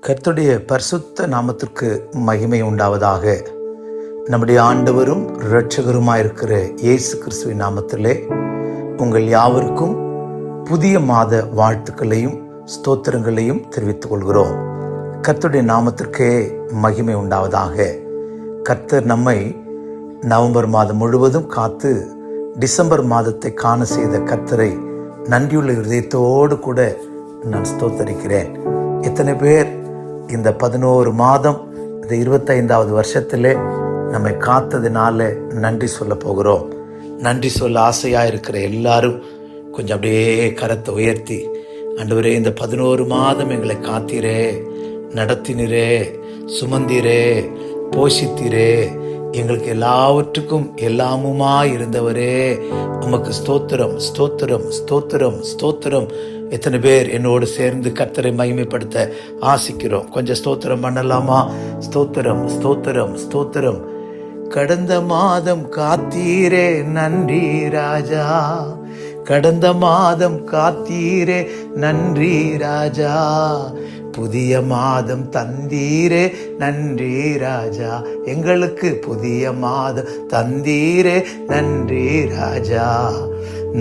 கர்த்தருடைய பரிசுத்த நாமத்திற்கு மகிமை உண்டாவதாக. நம்முடைய ஆண்டவரும் இரட்சகருமாயிருக்கிற இயேசு கிறிஸ்துவின் நாமத்திலே உங்கள் யாவருக்கும் புதிய மாத வாழ்த்துக்களையும் ஸ்தோத்திரங்களையும் தெரிவித்துக் கொள்கிறோம். கர்த்தருடைய நாமத்திற்கே மகிமை உண்டாவதாக. கர்த்தர் நம்மை நவம்பர் மாதம் முழுவதும் காத்து டிசம்பர் மாதத்தை காண செய்த கர்த்தரை நன்றியுள்ள இதயத்தோடு கூட நான் ஸ்தோத்தரிக்கிறேன். எத்தனை பேர் இந்த 11 மாதம் இந்த 25வது வருஷத்திலே நம்மை காத்ததினால நன்றி சொல்ல போகிறோம். நன்றி சொல்ல ஆசையாக இருக்கிற எல்லாரும் கொஞ்சம் அப்படியே கரத்தை உயர்த்தி, ஆண்டவரே இந்த 11 மாதம் எங்களை காத்தீரே, நடத்தினரே, சுமந்தீரே, போஷித்தீரே, எங்களுக்கு எல்லாவற்றுக்கும் எல்லாமுமா இருந்தவரே, உமக்கு ஸ்தோத்திரம் ஸ்தோத்திரம் ஸ்தோத்திரம் ஸ்தோத்திரம். எத்தனை பேர் என்னோடு சேர்ந்து கர்த்தரை மகிமைப்படுத்த ஆசிக்கிறோம்? கொஞ்சம் ஸ்தோத்திரம் பண்ணலாமா? ஸ்தோத்திரம் ஸ்தோத்திரம் ஸ்தோத்திரம். கடந்த மாதம் காத்தீரே நன்றி ராஜா, கடந்த மாதம் காத்தீரே நன்றி ராஜா, புதிய மாதம் தந்தீரே நன்றி ராஜா, எங்களுக்கு புதிய மாதம் தந்தீரே நன்றி ராஜா.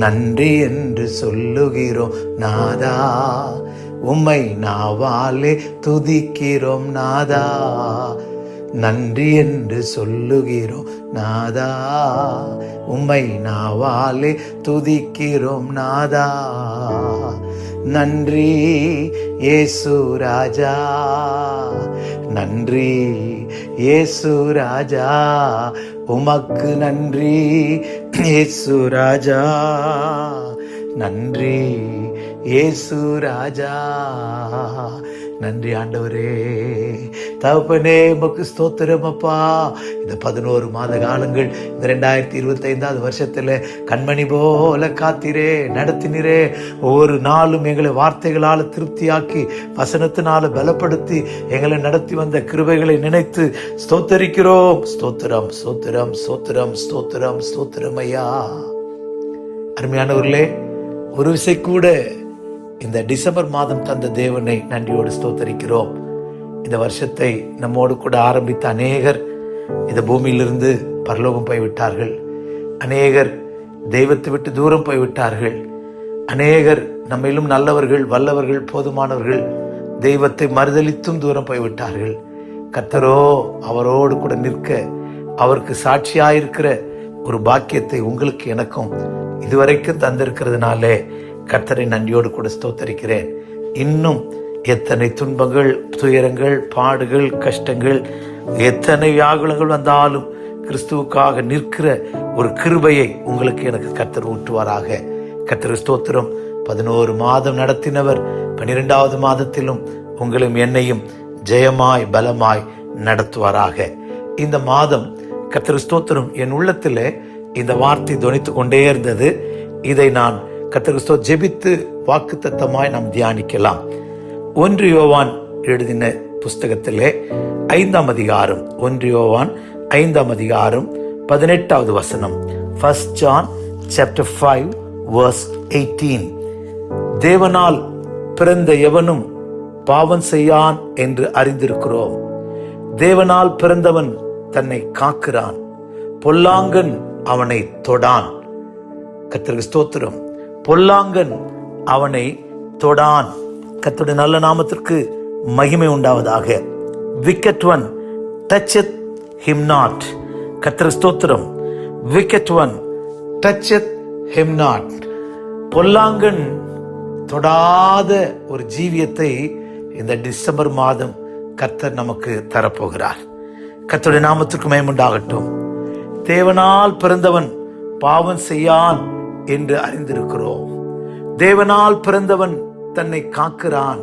நன்றி என்று சொல்லுகிறோம் நாதா, உம்மை நாவாலே துதிக்கிறோம் நாதா. நன்றி என்று சொல்லுகிறோம் நாதா, உம்மை நாவாலே துதிக்கிறோம் நாதா. நன்றி இயேசு ராஜா, நன்றி இயேசு ராஜா, உமக்கு நன்றி இயேசு ராஜா, நன்றி இயேசு ராஜா. நன்றி ஆண்டவரே, தகப்பனே, உமக்கு ஸ்தோத்திரம் அப்பா. இந்த 11 மாத காலங்கள் இந்த 2025வது வருஷத்துல கண்மணி போல காத்தீரே, நடத்தினரே. ஒவ்வொரு நாளும் எங்களை வார்த்தைகளால் திருப்தியாக்கி வசனத்தினால பலப்படுத்தி எங்களை நடத்தி வந்த கிருபைகளை நினைத்து ஸ்தோத்தரிக்கிறோம். ஸ்தோத்திரம் ஸ்தோத்திரம் ஸ்தோத்திரம் ஸ்தோத்திரம் ஸ்தோத்திரம் ஐயா. அருமையானவர்களே, ஒரு விசை கூட இந்த டிசம்பர் மாதம் தந்த தேவனை நன்றியோடு ஸ்தோத்தரிக்கிறோம். இந்த வருஷத்தை நம்மோடு கூட ஆரம்பித்த அநேகர் இந்த பூமியிலிருந்து பரலோகம் போய்விட்டார்கள். அநேகர் தெய்வத்தை விட்டு தூரம் போய்விட்டார்கள். அநேகர் நம்மிலும் நல்லவர்கள், வல்லவர்கள், போதுமானவர்கள் தெய்வத்தை மறுதலித்தும் தூரம் போய்விட்டார்கள். கர்த்தரோ அவரோடு கூட நிற்க, அவருக்கு சாட்சியாயிருக்கிற ஒரு பாக்கியத்தை உங்களுக்கு எனக்கும் இதுவரைக்கும் தந்திருக்கிறதுனாலே கர்த்தரை நன்றியோடு கூட ஸ்தோத்தரிக்கிறேன். இன்னும் எத்தனை துன்பங்கள், துயரங்கள், பாடுகள், கஷ்டங்கள், எத்தனை வியாகுலங்கள் வந்தாலும் கிறிஸ்துவுக்காக நிற்கிற ஒரு கிருபையை உங்களுக்கு எனக்கு கர்த்தர் ஊற்றுவாராக. கர்த்தர் ஸ்தோத்திரம். 11 மாதம் நடத்தினவர் 12வது மாதத்திலும் உங்களையும் என்னையும் ஜெயமாய் பலமாய் நடத்துவாராக. இந்த மாதம் கர்த்தர் ஸ்தோத்திரம் என் உள்ளத்திலே இந்த வார்த்தை தொனித்து கொண்டே இருந்தது. இதை நான் கர்த்தர் ஜெபித்து வாக்குத்தத்தமாய் நாம் தியானிக்கலாம். 1 யோவான் எழுதின புஸ்தகத்திலே 5ஆம் அதிகாரம், 1 யோவான் 5ஆம் அதிகாரம் 18வது வசனம். 1 John chapter 5 verse 18. தேவனால் பிறந்த எவனும் பாவம் செய்யான் என்று அறிந்திருக்கிறோம். தேவனால் பிறந்தவன் தன்னை காக்கிறான், பொல்லாங்கன் அவனை தொடான். கர்த்தருக்கு ஸ்தோத்திரம். பொல்லாங்கன் அவனை தொடான். கர்த்தருடைய நல்ல நாமத்திற்கு மகிமை உண்டாவதாக. wicked one toucheth him not. கர்த்தருக்கு ஸ்தோத்திரம். wicked one toucheth him not. பொல்லாங்கன் தொடாத ஒரு ஜீவியத்தை இந்த டிசம்பர் மாதம் கர்த்தர் நமக்கு தரப்போகிறார். கர்த்தருடைய நாமத்திற்கு மகிமை உண்டாகட்டும். தேவனால் பிறந்தவன் பாவம் செய்யான் என்று அறிந்திருக்கிறோம். தேவனால் பிறந்தவன் தன்னை காக்கிறான்,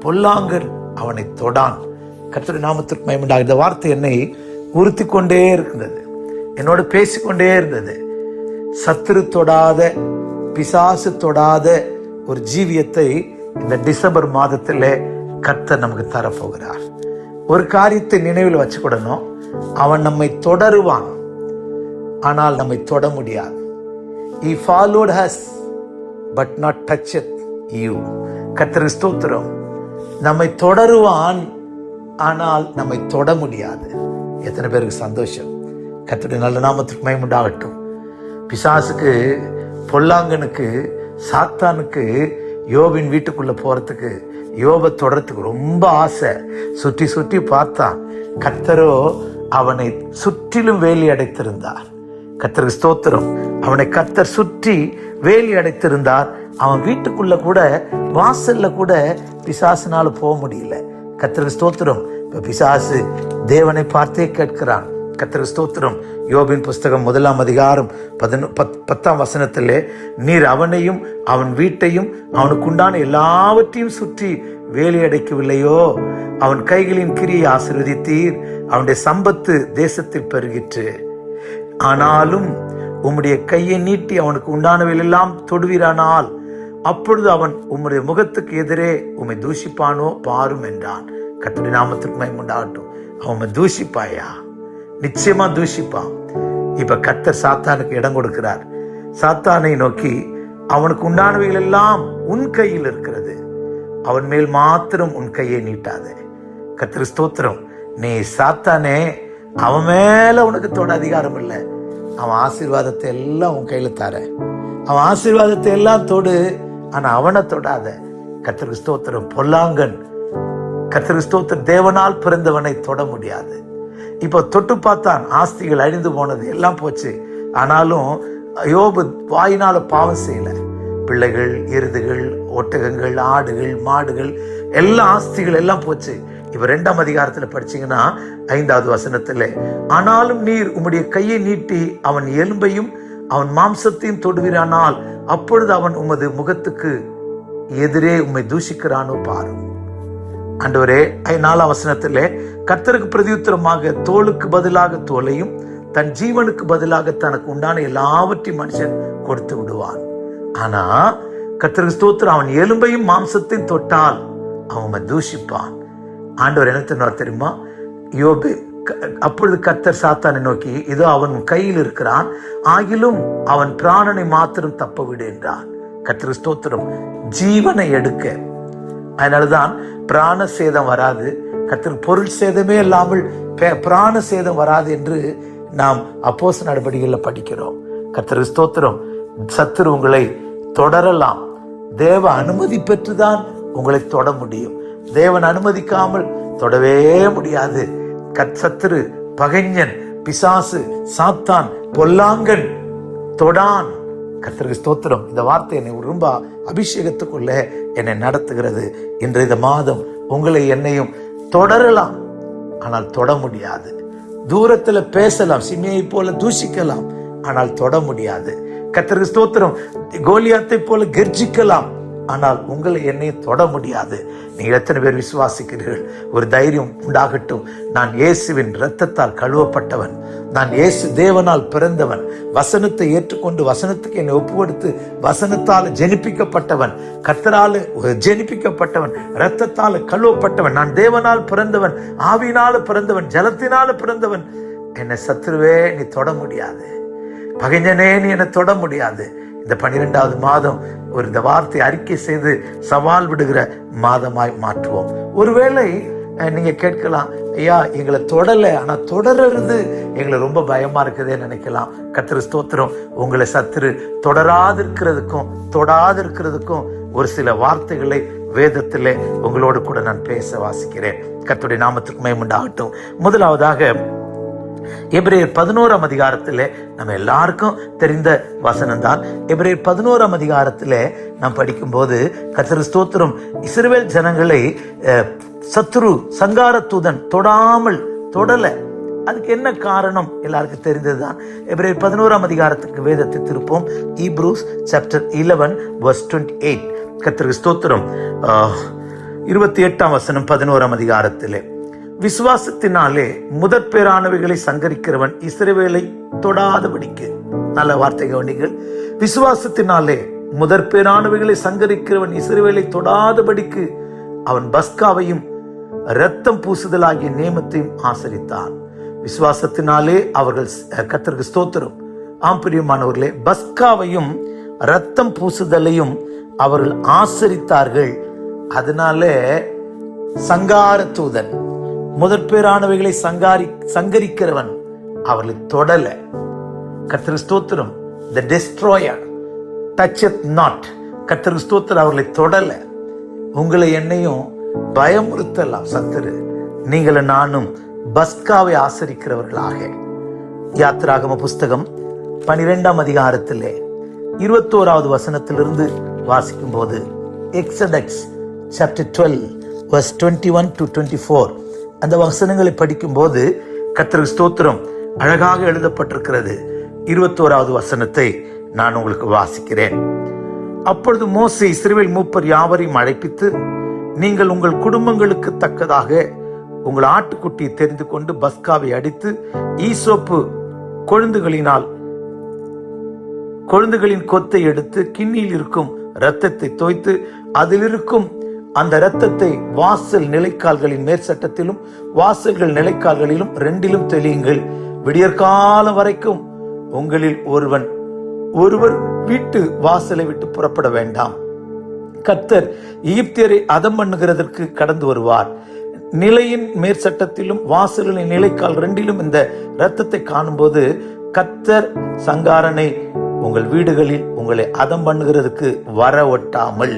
பொல்லாங்கன் அவனை தொடான். கர்த்தருடைய நாமத்திற்கு மகிமை உண்டாக. இந்த வார்த்தை என்னை உறுத்தி கொண்டே இருந்தது, என்னோடு பேசிக்கொண்டே இருந்தது. சத்துரு தொடாத, பிசாசு தொடாத ஒரு ஜீவியத்தை இந்த டிசம்பர் மாதத்தில் கர்த்தர் நமக்கு தரப்போகிறார். ஒரு காரியத்தை நினைவில் வச்சுக்கிடணும், அவன் நம்மை தொடருவான், ஆனால் நம்மை தொட முடியாது. He followed us but not touched you. கர்த்தருக்கு ஸ்தோத்திரம். நம்மை தொடருவான், ஆனால் நம்மை தொட முடியாது. எத்தனை பேருக்கு சந்தோஷம்? கர்த்தருடைய நல்ல நாமத்துக்கு மகிமை உண்டாகட்டும். பிசாசுக்கு, பொல்லாங்கனுக்கு, சாத்தானுக்கு யோபின் வீட்டுக்குள்ள போறதுக்கு, யோபை தொடறதுக்கு ரொம்ப ஆசை. சுற்றி சுற்றி பார்த்தான். கர்த்தரோ அவனை சுற்றிலும் வேலி அடைத்திருந்தார். கர்த்தருக்கு ஸ்தோத்திரம். அவனை கர்த்தர் சுற்றி வேலி அடைத்திருந்தார். அவன் வீட்டுக்குள்ள கூட, வாசல்ல கூட பிசாசுனால போக முடியல. கர்த்தருக்கு ஸ்தோத்திரம். இப்ப பிசாசு தேவனை பார்த்தே கேட்கிறான். கர்த்தருக்கு ஸ்தோத்திரம். யோபின் புஸ்தகம் 1 அதிகாரம் 10 நீர் அவனையும் அவன் வீட்டையும் அவனுக்கு உண்டான எல்லாவற்றையும் சுற்றி வேலி அடைக்கவில்லையோ? அவன் கைகளின் கிரியை ஆசீர்வதித்தீர், அவனுடைய சம்பத்து தேசத்தில் பெருகிற்று. ஆனாலும் உம்முடைய கையை நீட்டி அவனுக்கு உண்டானவையெல்லாம் தொடுவீரானால் அப்பொழுது அவன் உம்முடைய முகத்துக்கு எதிரே உம்மை தூஷிப்பானோ பாரும் என்றான். கர்த்தருடைய நாமத்துக்கு மகிமை உண்டாகட்டும். அவன் தூஷிப்பாயா? நிச்சயமா தூஷிப்பான். இப்ப கர்த்தர் சாத்தானுக்கு இடம் கொடுக்கிறார். சாத்தானை நோக்கி, அவனுக்கு உண்டானவைகள் எல்லாம் உன் கையில் இருக்கிறது, அவன் மேல் மாத்திரம் உன் கையை நீட்டாதே. கர்த்தருக்கு ஸ்தோத்திரம். நீ சாத்தானே, அவன் மேல உனக்கு தொட அதிகாரம் இல்லை. அவன் ஆசீர்வாதத்தை எல்லாம் உன் கையில தர. அவன் ஆசீர்வாதத்தை எல்லாம் தொடு, ஆனா அவனை தொடாத. கர்த்தருக்கு ஸ்தோத்திரம். பொல்லாங்கன், கர்த்தருக்கு ஸ்தோத்திரம், தேவனால் பிறந்தவனை தொட முடியாது. இப்போ தொட்டு பார்த்தான், ஆஸ்திகள் அழிந்து போனது, எல்லாம் போச்சு. ஆனாலும் யோபு வாயினால பாவம் செய்யல. பிள்ளைகள், எருதுகள், ஒட்டகங்கள், ஆடுகள், மாடுகள், எல்லா ஆஸ்திகள் எல்லாம் போச்சு. இப்ப 2 அதிகாரத்துல படிச்சீங்கன்னா 5வது வசனத்துல, ஆனாலும் நீர் உம்முடைய கையை நீட்டி அவன் எலும்பையும் அவன் மாம்சத்தையும் தொடுவீரானால் அப்பொழுது அவன் உமது முகத்துக்கு எதிரே உம்மை தூஷிக்கிறானோ பாரும். ஆண்டவரே, 4ஆம் வசனத்திலே, கர்த்தருக்கு பிரதியுத்தரமாக தோலுக்கு பதிலாக தோலையும் தன் ஜீவனுக்கு பதிலாக தனக்கு உண்டான எல்லாவற்றையும் மனுஷன் கொடுத்து விடுவான். ஆனா கர்த்தருக்கு ஸ்தோத்திரம், அவன் எலும்பையும் மாம்சத்தையும் தொட்டால் அவன் தூஷிப்பான். ஆண்டவர் என்ன சொன்னார் தெரியுமா? யோபு, அப்பொழுது கர்த்தர் சாத்தானை நோக்கி, இதோ அவன் கையில் இருக்கிறான், ஆகிலும் அவன் பிராணனை மாத்திரம் தப்ப விடு என்றான். கர்த்தருக்கு ஸ்தோத்திரம். ஜீவனை எடுக்க. அதனாலதான் பிராண சேதம் வராது, கர்த்தருக்கு பொருள் சேதமே இல்லாமல் பிராண சேதம் வராது என்று நாம் அப்போஸ்தலர் நடபடிகளில் படிக்கிறோம். கர்த்தருக்கு ஸ்தோத்திரம். சத்துரு உங்களை தொடரலாம், தேவ அனுமதி பெற்றுதான் உங்களை தொட முடியும். தேவன் அனுமதிக்காமல் தொடவே முடியாது. சத்துரு, பகைஞன், பிசாசு, சாத்தான், பொல்லாங்கன் தொடான். கர்த்தருக்கு ஸ்தோத்திரம். இந்த வார்த்தை என்னை ரொம்ப அபிஷேகத்துக்குள்ள என்னை நடத்துகிறது. இன்று இந்த மாதம் உங்களை என்னையும் தொடரலாம், ஆனால் தொட முடியாது. தூரத்துல பேசலாம், சிமையை போல தூஷிக்கலாம், ஆனால் தொட முடியாது. கர்த்தருக்கு ஸ்தோத்திரம். கோலியாத்தை போல கர்ஜிக்கலாம், ஆனால் உங்களை என்னையும் தொட முடியாது. நீங்க எத்தனை பேர் விசுவாசிக்கிறீர்கள்? ஒரு தைரியம் உண்டாகட்டும். நான் இயேசுவின் இரத்தத்தால் கழுவப்பட்டவன், நான் இயேசு தேவனால் பிறந்தவன், வசனத்தை ஏற்றுக்கொண்டு வசனத்துக்கு என்னை ஒப்பு கொடுத்து வசனத்தால் ஜெனிப்பிக்கப்பட்டவன், கர்த்தரால் ஜெனிப்பிக்கப்பட்டவன், இரத்தத்தால் கழுவப்பட்டவன், நான் தேவனால் பிறந்தவன், ஆவியினால பிறந்தவன், ஜலத்தினால பிறந்தவன். என்னை சத்துருவே நீ தொட முடியாது, பகைஞனே நீ என்னை தொட முடியாது. இந்த 12வது மாதம் ஒரு இந்த வார்த்தை அறிக்கை செய்து சவால் விடுகிற மாதமாய் மாற்றுவோம். ஒருவேளை நீங்க கேட்கலாம், ஐயா எங்களை தொடலை, ஆனா தொடர்றது எங்களை ரொம்ப பயமா இருக்குதே நினைக்கலாம். கர்த்தர் ஸ்தோத்திரம். உங்களை சத்துரு தொடராதிருக்கிறதுக்கும் தொடாதிருக்கிறதுக்கும் ஒரு சில வார்த்தைகளை வேதத்திலே உங்களோடு கூட நான் பேச வாசிக்கிறேன். கர்த்தருடைய நாமத்துக்கு மகிமை உண்டாகட்டும். முதலாவதாக எபிரேயர் 11ஆம் அதிகாரத்திலே நம்ம எல்லாருக்கும் தெரிந்த வசனம் தான். எபிரேயர் 11ஆம் அதிகாரத்திலே நாம் படிக்கும் போது கர்த்தர் ஸ்தோத்திரம், இஸ்ரவேல் ஜனங்களை சத்துரு சங்கார தூதன் தொடாமல் தொடல. அதுக்கு என்ன காரணம் எல்லாருக்கும் தெரிந்ததுதான். எபிரேயர் 11ஆம் அதிகாரத்துக்கு வேதத்தை திருப்போம். Hebrews chapter 11 verse 28. கர்த்தர் ஸ்தோத்திரம். 28ஆம் வசனம் 11ஆம் அதிகாரத்திலே, விசுவாசத்தினாலே முதற்பேரானவைகளை சங்கரிக்கிறவன் இஸ்ரவேலை தொடாதபடிக்கு. நல்ல வார்த்தை கவனிங்கள். விசுவாசத்தினாலே முதற்பேரானவைகளை சங்கரிக்கிறவன் இஸ்ரவேலை தொடாதபடிக்கு அவன் பஸ்காவையும் இரத்தம் பூசுதலாகிய நியமத்தையும் ஆசரித்தான். விசுவாசத்தினாலே அவர்கள், கர்த்தருக்கு ஸ்தோத்திரம், ஆம் பிரியமானவர்களே, பஸ்காவையும் இரத்தம் பூசுதலையும் அவர்கள் ஆசரித்தார்கள். அதனாலே சங்கார தூதன், முதற்பேரானவைகளை சங்கரிக்கிறவன் அவர்களை தொடல. கர்த்தருக்கு ஸ்தோத்திரம். The destroyer toucheth not. கர்த்தருக்கு ஸ்தோத்திரம். அவர்களை தொடல. உங்களை என்னையும் பயமுறுத்தலாம் சத்துரு. நீங்களும் நானும் பஸ்காவை ஆசரிக்கிறவர்களாக. யாத்திராகம புஸ்தகம் 12ஆம் அதிகாரத்திலே 21வது வசனத்திலிருந்து வாசிக்கும் போது, எக்ஸடக்ஸ் சாப்டர் 12 verse 21 to 24 அந்த வசனங்களை படிக்கும் போது கர்த்தருக்கு ஸ்தோத்திரம் அழகாக எழுதப்பட்டிருக்கிறது. 21வது வசனத்தை நான் உங்களுக்கு வாசிக்கிறேன். அப்பொழுது மோசே இஸ்ரவேல் மூப்பர் யாவரையும் அழைப்பித்து, நீங்கள் உங்கள் குடும்பங்களுக்கு தக்கதாக உங்கள் ஆட்டுக்குட்டியை தெரிந்து கொண்டு பஸ்காவை அடித்து ஈசோப்பு கொழுந்துகளின் கொத்தை எடுத்து கிண்ணியில் இருக்கும் இரத்தத்தை தோய்த்து அதில் இருக்கும் அந்த இரத்தத்தை வாசல் நிலைக்கால்களின் மேற்சட்டத்திலும் வாசல்கள் நிலைக்கால்களிலும் 2 தெளியுங்கள். விடியற்காலம் வரைக்கும் உங்களில் ஒருவர் வீட்டு வாசலை விட்டு புறப்பட வேண்டாம். கர்த்தர் எகிப்தியரை அதம் பண்ணுகிறதற்கு கடந்து வருவார். நிலையின் மேற்சட்டத்திலும் வாசல்களின் நிலைக்கால் 2 இந்த இரத்தத்தை காணும்போது கர்த்தர் சங்காரனை உங்கள் வீடுகளில் உங்களை அதம் பண்ணுகிறதுக்கு வர ஒட்டாமல்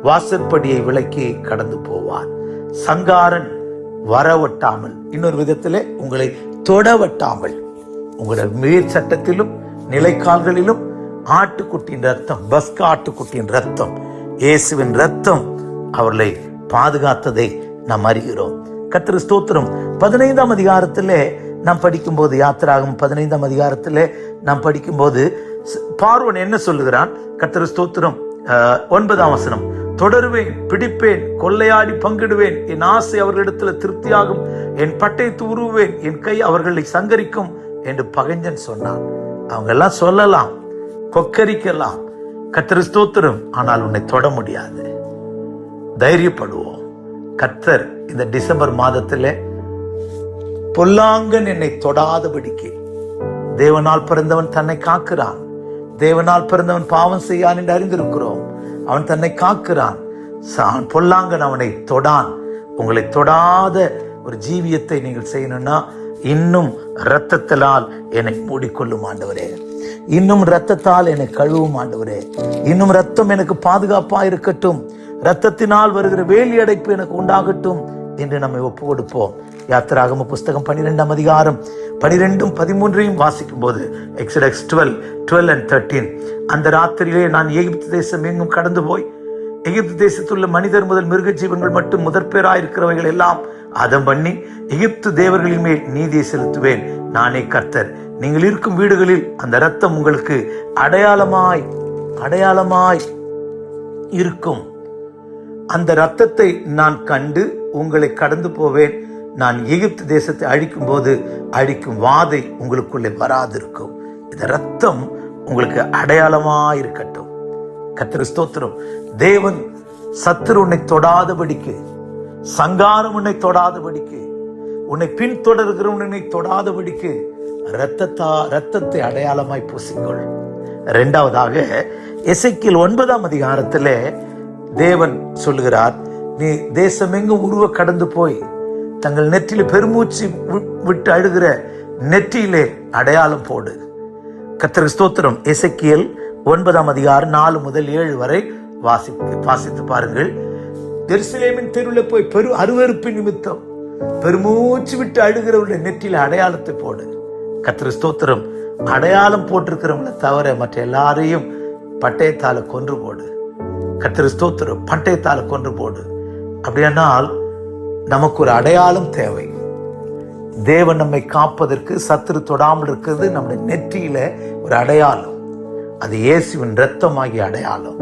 வாசற்படியை விலக்கி கடந்து போவார். சங்காரன் வர ஒட்டாமல், இன்னொரு விதத்திலே உங்களை தொடவட்டாமல், உங்களுடைய மேற் சட்டத்திலும் நிலைக்கால்களிலும் ஆட்டுக்குட்டியின் ரத்தம், பஸ்கா ஆட்டுக்குட்டியின் ரத்தம், இயேசுவின் ரத்தம் அவர்களை பாதுகாத்ததை நாம் அறிகிறோம். கர்த்தருக்கு ஸ்தோத்திரம். 15ஆம் அதிகாரத்திலே நாம் படிக்கும்போது, யாத்திராகமம் 15ஆம் அதிகாரத்திலே நாம் படிக்கும்போது பார்வோன் என்ன சொல்லுகிறான்? கர்த்தருக்கு ஸ்தோத்திரம் 9ஆம் வசனம், தொடருவேன், பிடிப்பேன், கொள்ளையாடி பங்கிடுவேன், என் ஆசை அவர்களிடத்தில் திருப்தியாகும், என் பட்டயத்தை உருவேன், என் கை அவர்களை சங்கரிக்கும் என்று பகைஞன் சொன்னான். அவங்க எல்லாம் சொல்லலாம், கொக்கரிக்கலாம், கர்த்தருக்கு ஸ்தோத்திரம், ஆனால் உன்னை தொட முடியாது. தைரியப்படுவோம். கர்த்தர் இந்த டிசம்பர் மாதத்திலே பொல்லாங்கன் என்னை தொடாதபடிக்கு, தேவனால் பிறந்தவன் தன்னை காக்கிறான். தேவனால் பிறந்தவன் பாவம் செய்யான் என்று அறிந்திருக்கிறோம். அவன் தன்னை காக்கிறான். பொல்லாங்கன் அவனை தொடான். உங்களை தொடாத ஒரு ஜீவியத்தை நீங்கள் செய்யணும்னா இன்னும் இரத்தத்தால் என்னை மூடிக்கொள்ளும் ஆண்டவரே, இன்னும் இரத்தத்தால் என்னை கழுவும் ஆண்டவரே, இன்னும் இரத்தம் எனக்கு பாதுகாப்பா இருக்கட்டும், இரத்தத்தினால் வருகிற வேலி அடைப்பு எனக்கு உண்டாகட்டும் என்று நம்மை ஒப்பு கொடுப்போம். யாத்திராகம புஸ்தகம் 12ஆம் அதிகாரம் 12, 13 வாசிக்கும் போது, எக்ஸடக்ஸ் 12 and 13, அந்த ராத்திரியிலே நான் எகிப்து தேசம் எங்கும் கடந்து போய் எகிப்து தேசத்துள்ள மனிதர் முதல் மிருக ஜீவன்கள் மட்டும் முதற்பேராயிருக்கிறவைகள் எல்லாம் அதம் பண்ணி எகிப்து தேவர்களின் மேல் நீதியை செலுத்துவேன். நானே கர்த்தர். நீங்கள் இருக்கும் வீடுகளில் அந்த இரத்தம் உங்களுக்கு அடையாளமாய் இருக்கும். அந்த இரத்தத்தை நான் கண்டு உங்களை கடந்து போவேன். நான் எகிப்து தேசத்தை அழிக்கும் போது அழிக்கும் வாதை உங்களுக்குள்ளே வராதிருக்கும். இந்த இரத்தம் உங்களுக்கு அடையாளமாயிருக்கட்டும். கர்த்தருக்கு ஸ்தோத்திரம். தேவன் சத்துரு உன்னை தொடாதபடிக்கு, சங்காரம் உன்னை தொடாதபடிக்கு, உன்னை பின்தொடர்கிறவன் உன்னை தொடாதபடிக்கு இரத்தத்தை அடையாளமாய் பூசிக்கொள். 2வதாக எசேக்கியேல் 9ஆம் அதிகாரத்திலே தேவன் சொல்லுகிறார், நீ தேசமெங்கும் உருவ கடந்து போய் தங்கள் நெற்றியில பெருமூச்சு விட்டு அழுகிற நெற்றியிலே அடையாளம் போடு. கர்த்தருக்கு ஸ்தோத்திரம். எசேக்கியேல் 9ஆம் அதிகாரம் 4 முதல் 7 வரை வாசித்து பாருங்கள். எருசலேமின் தெருவில் போய் அருவருப்பின் நிமித்தம் பெருமூச்சு விட்டு அழுகிறவருடைய நெற்றியில அடையாளத்தை போடு. கர்த்தருக்கு ஸ்தோத்திரம். அடையாளம் போட்டிருக்கிறவங்களை தவிர மற்ற எல்லாரையும் பட்டயத்தால கொன்று போடு. கர்த்தருக்கு ஸ்தோத்திரம். பட்டயத்தால கொன்று போடு. அப்படியானால் நமக்கு ஒரு அடையாளம் தேவை. தேவன் நம்மை காப்பதற்கு, சத்துரு தொடாமல் இருக்கிறது நம்முடைய நெற்றியில ஒரு அடையாளம். அது இயேசுவின் இரத்தமாகிய அடையாளம்.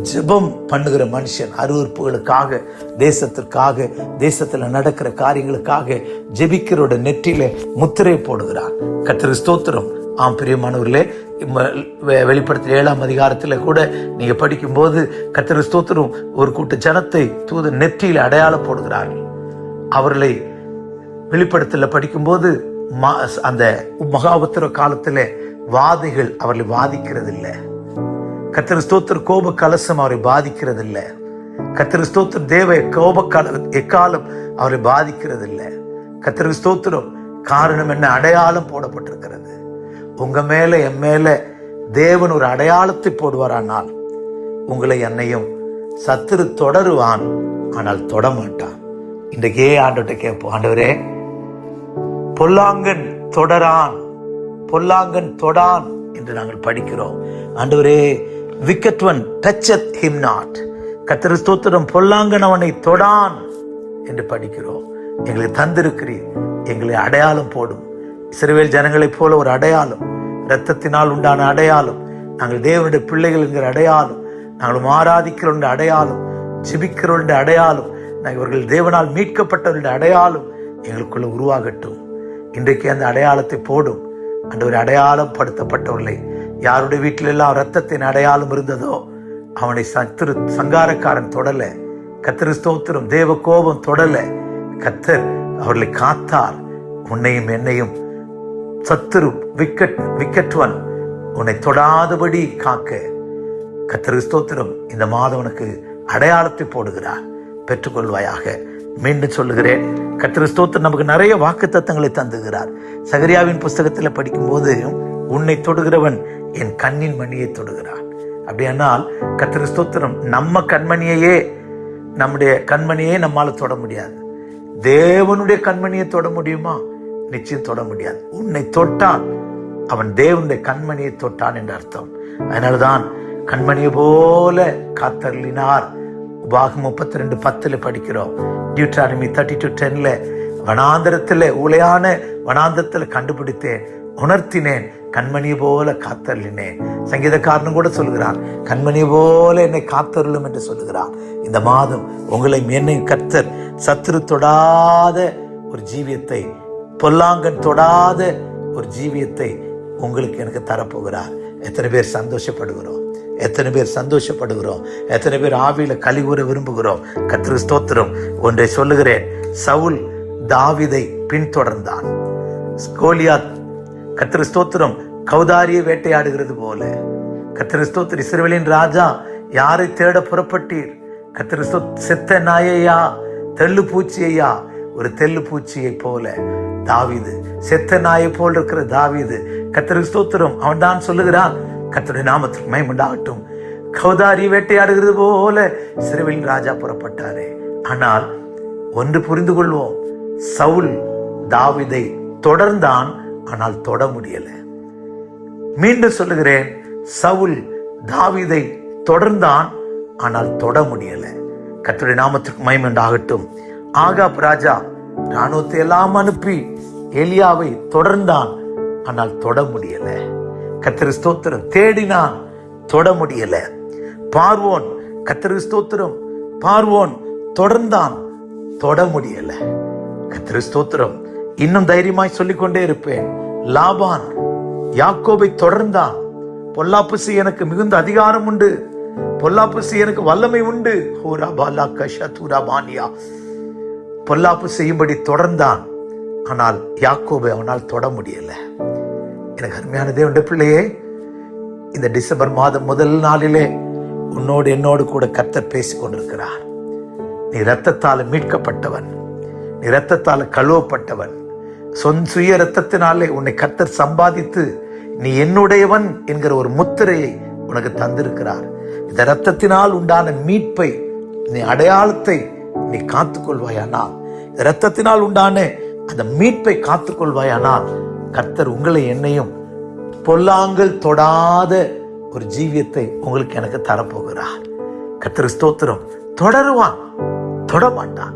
ஜெபம் பண்ணுகிற மனுஷன் அருவருப்புகளுக்காக, தேசத்திற்காக, தேசத்துல நடக்கிற காரியங்களுக்காக ஜெபிக்கிறோட நெற்றியில முத்திரை போடுகிறார். கர்த்தருக்கு ஸ்தோத்திரம். ஆம் பிரியமானவர்களே, வெளிப்படுத்தல் 7ஆம் அதிகாரத்துல கூட நீங்க படிக்கும் போது கர்த்தருக்கு ஸ்தோத்திரம், ஒரு கூட்ட ஜனத்தை தூதன் நெற்றியில அடையாளம் போடுகிறார்கள். அவர்களை வெளிப்படுத்தல படிக்கும்போது அந்த மகாபத்திர காலத்துல வாதைகள் அவர்களை பாதிக்கிறது இல்லை. கர்த்தருக்கு ஸ்தோத்திரம். கோப கலசம் அவரை பாதிக்கிறது இல்லை. கர்த்தருக்கு ஸ்தோத்திரம். தேவ கோபக்காலம் எக்காலம் அவரை பாதிக்கிறது இல்லை. கர்த்தருக்கு ஸ்தோத்திரம். காரணம் என்ன? அடையாளம் போடப்பட்டிருக்கிறது. உங்க மேல என் மேல தேவன் ஒரு அடையாளத்தை போடுவாரானால் உங்களை என்னையும் சத்துரு தொடருவான், ஆனால் தொடமாட்டான். இன்றைக்கே ஆண்டவர்கிட்ட கேட்போம், ஆண்டவரே பொல்லாங்கன் தொடரான், பொல்லாங்கன் தொடான் என்று நாங்கள் படிக்கிறோம். ஆண்டவரே wicked one toucheth him not. கர்த்தர் ஸ்தோத்திரம். பொல்லாங்கன் அவனை தொடான் என்று படிக்கிறோம். எங்களை தந்திருக்கிறீர். எங்களை அடையாளம் போடும். இஸ்ரவேல் ஜனங்களைப் போல ஒரு அடையாளம், இரத்தத்தினால் உண்டான அடையாளம், நாங்கள் தேவனுடைய பிள்ளைகள் என்கிற அடையாளம், நாங்கள் ஆராதிக்கிறோம் அடையாளம், ஜெபிக்கிறோம் அடையாளம், இவர்கள் தேவனால் மீட்கப்பட்டவர்களுடைய அடையாளம் எங்களுக்குள்ள உருவாகட்டும். இன்றைக்கு அந்த அடையாளத்தை போடும். ஆண்டவரே அடையாளம் படுத்தப்பட்டவர்களை யாருடைய வீட்டில் எல்லாம் இரத்தத்தின் அடையாளம் இருந்ததோ அவனை சத்துரு சங்காரக்காரன் தொடல. கர்த்தர் ஸ்தோத்திரம். தேவ கோபம் தொடல. கர்த்தர் அவர்களை காத்தார். உன்னையும் என்னையும் சத்துரு விக்கெட் ஒன் உன்னை தொடாதபடி காக்க கர்த்தர் ஸ்தோத்திரம். இந்த மாதம் உனக்கு அடையாளத்தை போடுகிறார். பெற்றுக்கொள்வாயாக. மீண்டும் சொல்லுகிறேன், கர்த்தர் ஸ்தோத்திரம் நமக்கு நிறைய வாக்குத்தத்தங்களை தந்துகிறார். சகரியாவின் புஸ்தகத்தில் படிக்கும்போது உன்னை தொடுகிறவன் என் கண்ணின் மணியை தொடுகிறான். அப்படியானால் கர்த்தர் ஸ்தோத்திரம். நம்ம கண்மணியையே, நம்முடைய கண்மணியே நம்மால தொட முடியாது. தேவனுடைய கண்மணியை தொட முடியுமா? நிச்சயம் தொட முடியாது. உன்னை தொட்டான் அவன் தேவனுடைய கண்மணியை தொட்டான் என்று அர்த்தம். அதனால்தான் கண்மணியை போல காத்தருளினார். உபாகம் 32:10 படிக்கிறோம். டியூட்ரானமி 32:10 வனாந்தரத்தில் ஊளையான வனாந்தரத்தில் கண்டுபிடித்தேன், உணர்த்தினேன், கண்மணியை போல காத்தருளினேன். சங்கீதக்காரனும் கூட சொல்லுகிறான், கண்மணியை போல என்னை காத்தருளும் என்று சொல்லுகிறான். இந்த மாதம் உங்களை என்னை கர்த்தர் சத்துரு தொடாத ஒரு ஜீவியத்தை, பொல்லாங்கன் தொடாத ஒரு ஜீவியத்தை உங்களுக்கு எனக்கு தரப்போகிறார். எத்தனை பேர் சந்தோஷப்படுகிறோம்? எத்தனை பேர் சந்தோஷப்படுகிறோம்? எத்தனை பேர் ஆவியில கலிகூற விரும்புகிறோம்? கர்த்தருக்கு ஸ்தோத்திரம். ஒன்றை சொல்லுகிறேன், சவுல் தாவீதை பின்தொடர்ந்தான். கோலியாத் கர்த்தருக்கு ஸ்தோத்திரம் கௌதாரியை வேட்டையாடுகிறது போல. கர்த்தருக்கு ஸ்தோத்திரம். இஸ்ரவேலின் ராஜா யாரை தேட புறப்பட்டீர்? கர்த்தருக்கு ஸ்தோத்திரம். செத்த நாயையா, தெள்ளு பூச்சியையா? ஒரு தெள்ளு பூச்சியை போல தாவீது, செத்த நாயை போல் இருக்கிற தாவீது. கர்த்தருக்கு ஸ்தோத்திரம். அவன் தான் சொல்லுகிறான், கர்த்தருடைய நாமத்துக்கு மகிமை உண்டாகட்டும். கௌதாரி வேட்டையாடுகிறது போல இஸ்ரவேலின் ராஜா புறப்பட்டாரே. ஆனால் ஒன்று புரிந்து கொள்வோம், சவுல் தாவீதை தொடர்ந்தான், ஆனால் தொட முடியல. மீண்டும் சொல்லுகிறேன், சவுல் தாவீதை தொடர்ந்தான், ஆனால் தொட முடியல. கர்த்தருடைய நாமத்திற்கு மகிமை உண்டாகட்டும். ஆகாப் ராஜா ராணுவத்தை எல்லாம் அனுப்பி எலியாவை தொடர்ந்தான், ஆனால் தொட முடியல. கர்த்தருக்கு ஸ்தோத்திரம். தேடினான், தொட முடியல. பார்வோன், கர்த்தருக்கு ஸ்தோத்திரம், பார்வோன் தொடர்ந்தான், தொட முடியல. கர்த்தருக்கு ஸ்தோத்திரம். இன்னும் தைரியமாய் சொல்லிக்கொண்டே இருப்பேன். லாபான் யாக்கோபை தொடர்ந்தான். பொல்லாப்பு செய்ய எனக்கு மிகுந்த அதிகாரம் உண்டு, பொல்லாப்பு செய்ய எனக்கு வல்லமை உண்டு. பொல்லாப்பு செய்யும்படி தொடர்ந்தான், ஆனால் யாக்கோபை அவனால் தொட முடியல. எனக்கு அருமையான தேவனுடைய பிள்ளையே, இந்த டிசம்பர் மாதம் முதல் நாளிலே உன்னோடு என்னோடு கூட கர்த்தர் பேசிக் கொண்டிருக்கிறார். நீ இரத்தத்தால் மீட்கப்பட்டவன், நீ இரத்தத்தால் கழுவப்பட்டவன். சுய இரத்தத்தினாலே உன்னை கர்த்தர் சம்பாதித்து நீ என்னுடையவன் என்கிற ஒரு முத்திரையை உனக்கு தந்திருக்கிறார். இந்த இரத்தத்தினால் உண்டான மீட்பை, நீ அடையாளத்தை நீ காத்துக்கொள்வாயானால், இரத்தத்தினால் உண்டான அந்த மீட்பை காத்துக்கொள்வாயானால், கர்த்தர் உங்களை என்னையும் பொல்லாங்கல் தொடாத ஒரு ஜீவியத்தை உங்களுக்கு எனக்கு தரப்போகிறார். கர்த்தர் ஸ்தோத்திரம். தொடருவான், தொடமாட்டான்.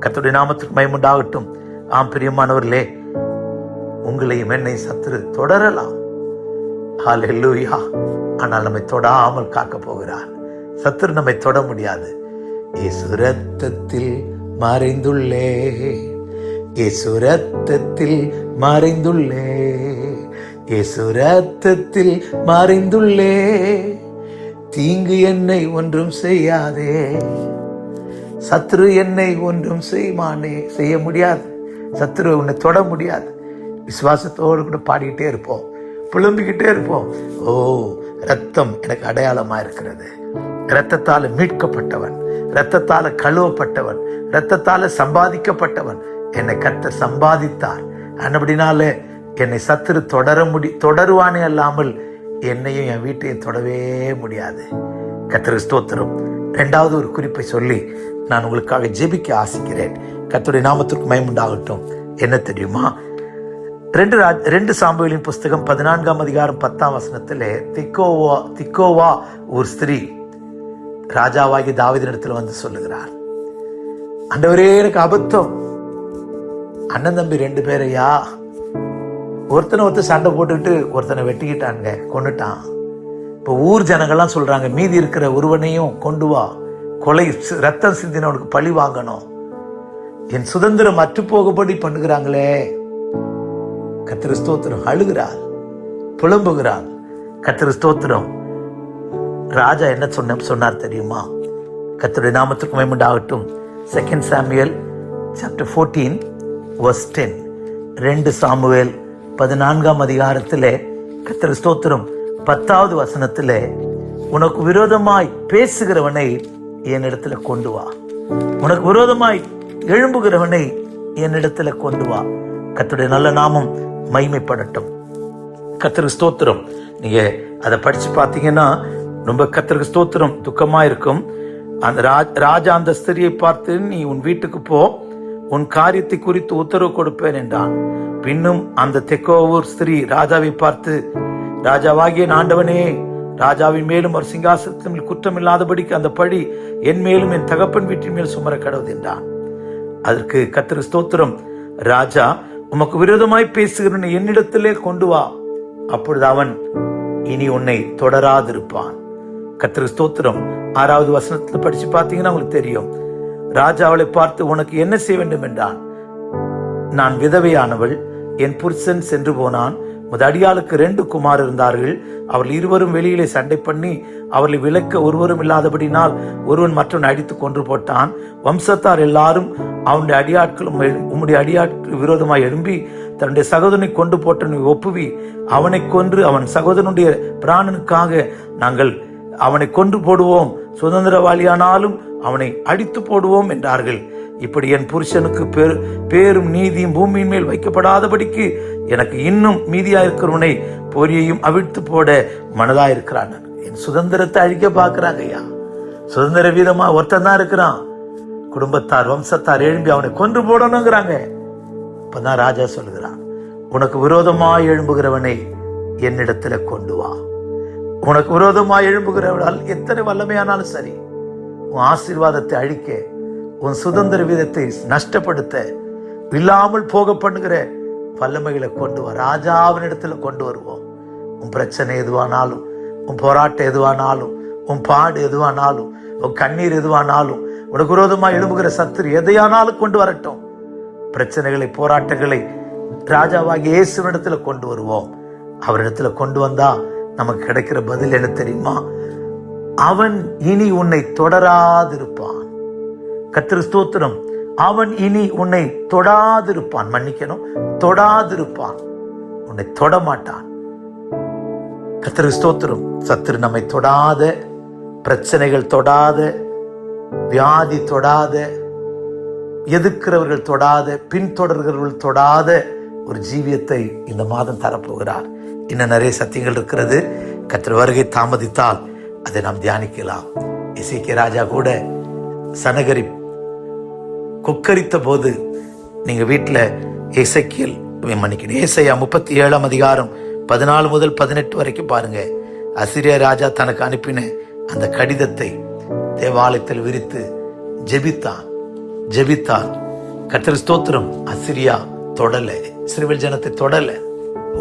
கர்த்தருடைய நாமத்துக்கு மகிமை உண்டாகட்டும். ஆம் பிரியமானவர்களே, உங்களையும் என்னை சத்துரு தொடரலாம். ஹல்லேலூயா. ஆனால் நம்மை தொடாமல் காக்க போகிறார். சத்துரு நம்மை தொட முடியாது. இயேசு ரத்தத்தில் மறைந்துள்ளே, இயேசு ரத்தத்தில் மறைந்துள்ளே, இயேசு ரத்தத்தில் மறைந்துள்ளே, தீங்கு என்னை ஒன்றும் செய்யாதே. சத்துரு என்னை ஒன்றும் செய்ய முடியாது. சத்துரு உன்னை தொட முடியாது. விசுவாசத்தோடு கூட பாடிக்கிட்டே இருப்போம், புலம்பிக்கிட்டே இருப்போம். ஓ, ரத்தம் எனக்கு அடையாளமா இருக்கிறது, இரத்தத்தால மீட்கப்பட்டவன், இரத்தத்தால கழுவப்பட்டவன், இரத்தத்தால சம்பாதிக்கப்பட்டவன். என்னை கர்த்தர் சம்பாதித்தார். அப்படினால என்னை சத்துரு தொடருவானே அல்லாமல் என்னையும் என் வீட்டையும் தொடவே முடியாது. கர்த்தருக்கு ஸ்தோத்திரம். இரண்டாவது ஒரு குறிப்பை சொல்லி நான் உங்களுக்காக ஜெபிக்க ஆசிக்கிறேன். கர்த்தருடைய நாமத்திற்கு மகிமை உண்டாகட்டும். என்ன தெரியுமா? 2 சாமுவேலின் புஸ்தகம் 14ஆம் அதிகாரம் 10ஆம் வசனத்திலே திக்கோவா ஒரு ஸ்திரீ ராஜாவாகி தாவீதினிடத்தில் வந்து சொல்லுகிறார், ஆண்டவரே எனக்கு அபத்தம். அண்ணன் தம்பி 2 பேரையா ஒருத்தனை சண்டை போட்டுக்கிட்டு ஒருத்தனை வெட்டிக்கிட்டாங்க, கொண்டுட்டான். இப்போ ஊர் ஜனங்கள்லாம் சொல்றாங்க, மீதி இருக்கிற ஒருவனையும் கொண்டு வா, கொலை ரத்தம் சிந்தினவனுக்கு பழி வாங்கணும். என் சுதந்திரம் அற்று போகும்படி பண்ணுகிறாங்களே. கர்த்தருக்கு ஸ்தோத்திரம். அழுகிறார், புலம்புகிறார். கர்த்தருக்கு ஸ்தோத்திரம். ராஜா என்ன சொன்னார் தெரியுமா? கர்த்தருடைய நாமத்திற்கு மகிமை உண்டாகட்டும். 2 சாமுவேல் சாப்டர் 14 verse 10. 2 சாமுவேல் 14ஆம் அதிகாரத்திலே கர்த்தருக்கு ஸ்தோத்திரம் 10வது வசனத்திலே, உனக்கு விரோதமாய் பேசுகிறவனை என்னிடத்துல கொண்டு வா, உனக்கு விரோதமாய் எழும்புகிறவனை என்னிடத்துல கொண்டு வா. கர்த்தருடைய நல்ல நாமம் மகிமைப்படட்டும். கர்த்தருக்கு ஸ்தோத்திரம். நீங்க அதை படிச்சு பார்த்தீங்கன்னா ரொம்ப கர்த்தருக்கு ஸ்தோத்திரம் துக்கமா இருக்கும். அந்த ராஜா அந்த ஸ்திரியை பார்த்து, நீ உன் வீட்டுக்கு போ, உன் காரியத்தை குறித்து உத்தரவு கொடுப்பேன் என்றான். பின்னும் அந்த தெக்கோவூர் ஸ்திரீ ராஜாவை பார்த்து, ராஜாவாகிய ஆண்டவனே, ராஜாவின் மேலும் ஒரு சிங்காசனத்தில் குற்றம் இல்லாதபடிக்கு அந்த பழி என் மேலும் என் தகப்பன் வீட்டின் மேல் சுமர கடவுது என்றான். அதற்கு கர்த்தருக்கு ஸ்தோத்திரம், ராஜா, உமக்கு விரோதமாய் பேசுகிறவனை என்னிடத்திலே கொண்டு வா, அப்பொழுது அவன் இனி உன்னை தொடராதிருப்பான். கர்த்தருக்கு ஸ்தோத்திரம். 6வது வசனத்துல படிச்சு பார்த்தீங்கன்னா உங்களுக்கு தெரியும். ராஜா அவளை பார்த்து, உனக்கு என்ன செய்ய வேண்டும் என்றான். நான் விதவையானவள், என் புருஷன் சென்று போனான். அடியாளுக்கு 2 குமார் இருந்தார்கள். அவர்கள் இருவரும் வெளியிலே சண்டை பண்ணி அவர்களை விலக்க ஒருவரும் இல்லாதபடினால் ஒருவன் மற்றவன் அடித்து கொன்று போட்டான். வம்சத்தார் எல்லாரும் அவனுடைய அடியாட்களும் உம்முடைய அடியாட்கள் விரோதமாய் எழும்பி தன்னுடைய சகோதரனை கொண்டு போட்ட ஒப்புவி, அவனை கொன்று அவன் சகோதரனுடைய பிராணனுக்காக நாங்கள் அவனை கொன்று போடுவோம், சுதந்திரவாளியானாலும் அவனை அடித்து போடுவோம் என்றார்கள். இப்படி என் புருஷனுக்கு பேரும் நீதியும் பூமியின் மேல் வைக்கப்படாதபடிக்கு எனக்கு இன்னும் மீதியாயிருக்கிறவனை பொரியையும் அவிழ்த்து போட மனதாயிருக்கிறான். என் சுதந்திரத்தை அழிக்க பார்க்கிறாங்க ஐயா. சுதந்திர வீதமா ஒருத்தன் தான் இருக்கிறான். குடும்பத்தார் வம்சத்தார் எழும்பி அவனை கொன்று போடணுங்கிறாங்க. அப்பதான் ராஜா சொல்லுகிறான், உனக்கு விரோதமாய் எழும்புகிறவனை என்னிடத்துல கொண்டு வா. உனக்கு விரோதமாய் எழும்புகிறவனால் எத்தனை வல்லமையானாலும் சரி, உன் ஆசீர்வாதத்தை அழிக்க, உன் சுதந்திர வீதத்தை நஷ்டப்படுத்த, இல்லாமல் போக பண்ணுகிற வல்லமைகளை கொண்டு வா. ராஜாவினிடத்துல கொண்டு வருவோம். உன் பிரச்சனை எதுவானாலும், உன் போராட்டம் எதுவானாலும், உன் பாடு எதுவானாலும், உன் கண்ணீர் எதுவானாலும், உனக்கு விரோதமாக எழும்புகிற சத்துரு எதையானாலும் கொண்டு வரட்டும். பிரச்சனைகளை போராட்டங்களை ராஜாவாகிய இயேசுவினிடத்துல கொண்டு வருவோம். அவரிடத்துல கொண்டு வந்தா நமக்கு கிடைக்கிற பதில் என்ன தெரியுமா? அவன் இனி உன்னை தொடராதிருப்பான். கர்த்தருக்கு ஸ்தோத்திரம். அவன் இனி உன்னை தொடாதிருப்பான். மன்னிக்கணும், தொடாதிருப்பான். உன்னை தொடமாட்டான். கர்த்தருக்கு ஸ்தோத்திரம். சத்துரு நம்மை தொடாத, பிரச்சனைகள் தொடாத, வியாதி தொடாத, எதிர்க்கிறவர்கள் தொடாத, பின்தொடர்கிறவர்கள் தொடாத ஒரு ஜீவியத்தை இந்த மாதம் தரப்போகிறார். இன்னும் நிறைய சத்தியங்கள் இருக்கிறது. கர்த்தர் வருகை தாமதித்தால் அதை நாம் தியானிக்கலாம். எசேக்கியா ராஜா கூட சனகரி கொக்கரித்த போது நீங்க வீட்டுல எசேக்கியேல் மன்னிக்கணும், ஏசாயா 37ஆம் அதிகாரம் 14 முதல் 18 வரைக்கும் பாருங்க. அசீரியா ராஜா தனக்கு அனுப்பின அந்த கடிதத்தை தேவாலயத்தில் விரித்து ஜெபித்தான். கர்த்தர் ஸ்தோத்திரம். அசிரியா தொடல, இஸ்ரவேல் ஜனத்தை தொடல.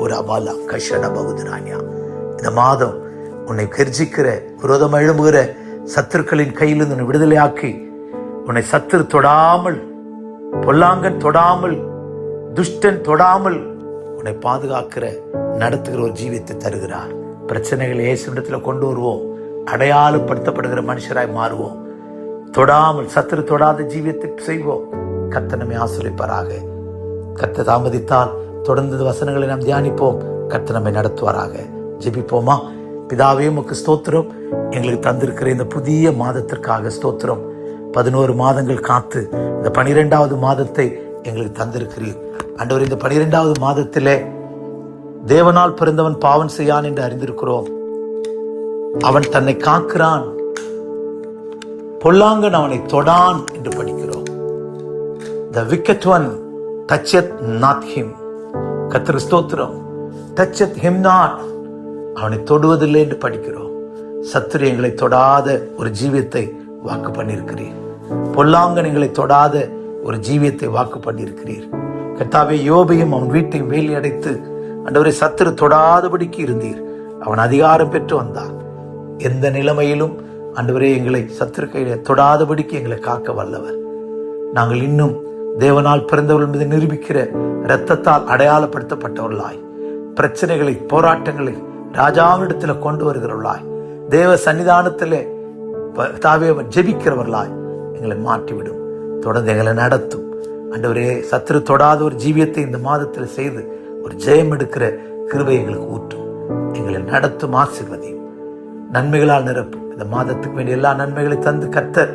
ஒரு அபாலா கஷட பகுதரானியா. இந்த மாதம் உன்னை கெர்ஜிக்கிற, விரோதம் எழும்புகிற சத்துருக்களின் கையிலிருந்து உன்னை விடுதலையாக்கி, உன்னை சத்துரு தொடாமல், பொல்லாங்கன் தொடாமல், துஷ்டன் தொடாமல் உன்னை பாதுகாக்கிற, நடத்துகிற ஒரு ஜீவியத்தை தருகிறார். பிரச்சனைகளை இயேசுவிடத்துல கொண்டு வருவோம். அடையாளப்படுத்தப்படுகிற மனுஷராய் மாறுவோம். தொடாமல், சத்துரு தொடாத ஜீவியத்தை செய்வோம். கர்த்தர் நம்மை ஆசீர்வதிப்பாராக. கர்த்தர் தாமதித்தால் தொடர்ந்து வசனங்களை நாம் தியானிப்போம். கர்த்தர் நம்மை நடத்துவாராக. ஜெபிப்போமா? பிதாவே உமக்கு ஸ்தோத்திரம். எங்களுக்கு தந்திருக்கிற இந்த புதிய மாதத்திற்காக ஸ்தோத்திரம். 11 மாதங்கள் காத்து இந்த 12வது மாதத்தை எங்களுக்கு தந்திருக்கிறீர். ஆண்டவர், இந்த 12வது மாதத்திலே தேவனால் பிறந்தவன் பாவம் செய்யான் என்று அறிந்திருக்கிறோம். அவன் தன்னை காக்கிறான், பொல்லாங்கன் அவனை தொடான் என்று படிக்கிறோம். The wicked one toucheth not him. கர்த்தருக்கு ஸ்தோத்திரம். toucheth him not, அவனை தொடுவதில்லை என்று படிக்கிறோம். சத்துரு எங்களை தொடாத ஒரு ஜீவியத்தை வாக்கு பண்ணியிருக்கிறீர். பொல்லாங்கன் எங்களை தொடாத ஒரு ஜீவியத்தை வாக்கு பண்ணியிருக்கிறீர். கர்த்தாவே, யோபையும் அவன் வீட்டையும் வேலி அடைத்து ஆண்டவரை சத்துரு தொடாதபடிக்கு இருந்தீர். அவன் அதிகாரம் பெற்று வந்தான். எந்த நிலைமையிலும் ஆண்டவரே எங்களை சத்துரு கையில தொடாதபடிக்கு எங்களை காக்க வல்லவர். நாங்கள் இன்னும் தேவனால் பிறந்தவர்கள் மீது நிரூபிக்கிற இரத்தத்தால் அடையாளப்படுத்தப்பட்டவர்களாய், பிரச்சனைகளை போராட்டங்களை ராஜாவிடத்தில் கொண்டு வருகிறவர்களாய், தேவ சன்னிதானத்திலே ஜெபிக்கிறவர்களாய் எங்களை மாற்றிவிடும். தொடர்ந்து எங்களை நடத்தும். ஆண்டவரே, சத்துரு தொடாத ஒரு ஜீவியத்தை இந்த மாதத்தில் செய்து ஒரு ஜெயம் எடுக்கிற கிருபை எங்களுக்கு ஊற்றும். எங்களை நடத்தும், ஆசீர்வதியும், நன்மைகளால் நிரப்பும். இந்த மாதத்துக்கு வேண்டிய எல்லா நன்மைகளை தந்து கர்த்தர்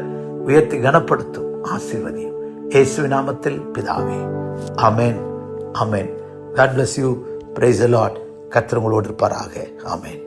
உயர்த்தி கனப்படுத்தும், ஆசீர்வதியும். இயேசுவின் நாமத்தில் பிதாவே, ஆமென், ஆமென். God bless you. Praise the Lord. கர்த்தர் உங்களோடு இருப்பாராக. ஆமென்.